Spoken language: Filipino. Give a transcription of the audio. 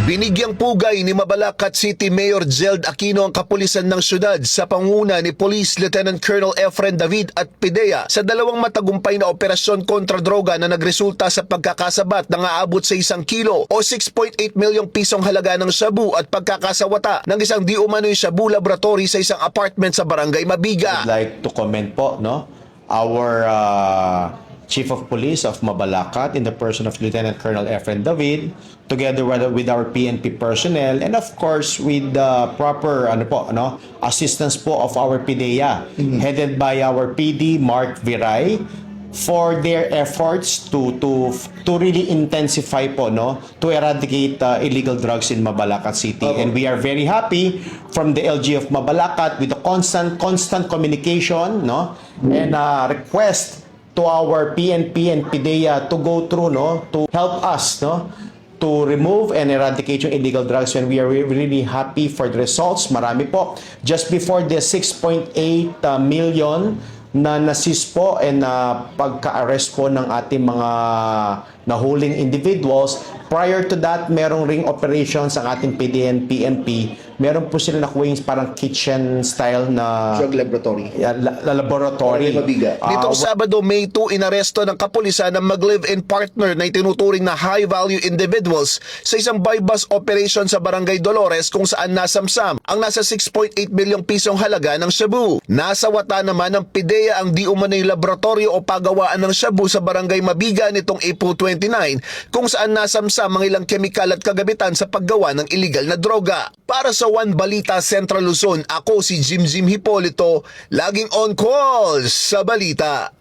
Binigyang pugay ni Mabalacat City Mayor Jeld Aquino ang kapulisan ng syudad sa pangunguna ni Police Lieutenant Colonel Efren David at PIDEA sa dalawang matagumpay na operasyon kontra droga na nagresulta sa pagkakasabat ng aabot sa 1 kilo o 6.8 milyong pisong halaga ng shabu at pagkakasawata ng isang di umano'y shabu laboratory sa isang apartment sa Barangay Mabiga. I'd like to comment po, no, our Chief of Police of Mabalacat in the person of Lieutenant Colonel Efren David, together with our PNP personnel, and of course with the proper assistance po of our PIDEA, headed by our PD Mark Viray, for their efforts to really intensify po, no, to eradicate illegal drugs in Mabalacat City. And we are very happy from the LG of Mabalacat with the constant communication, no, and request to our PNP and PIDEA to go through, no, to help us, no, to remove and eradicate yung illegal drugs, and we are really happy for the results. Marami po. Just before the 6.8 million na nasis po and pagka-arrest po ng ating mga nahuling individuals, prior to that, merong ring operations ang ating PDA and PNP. Meron po sila nakuha yung parang kitchen style na drug laboratory. Laboratory. Nitong Sabado, May 2, inaresto ng kapulisan ng mag-live-in partner na itinuturing na high-value individuals sa isang buy-bust operation sa Barangay Dolores kung saan nasamsam ang nasa 6.8 milyong pisong halaga ng shabu. Nasawata naman ng PIDEA ang di umano'y laboratorio o pagawaan ng shabu sa Barangay Mabiga nitong April 29 kung saan nasamsam ang ilang kemikal at kagabitan sa paggawa ng illegal na droga. Para sa One Balita Central Luzon, ako si Jim Hipolito, laging on call sa balita.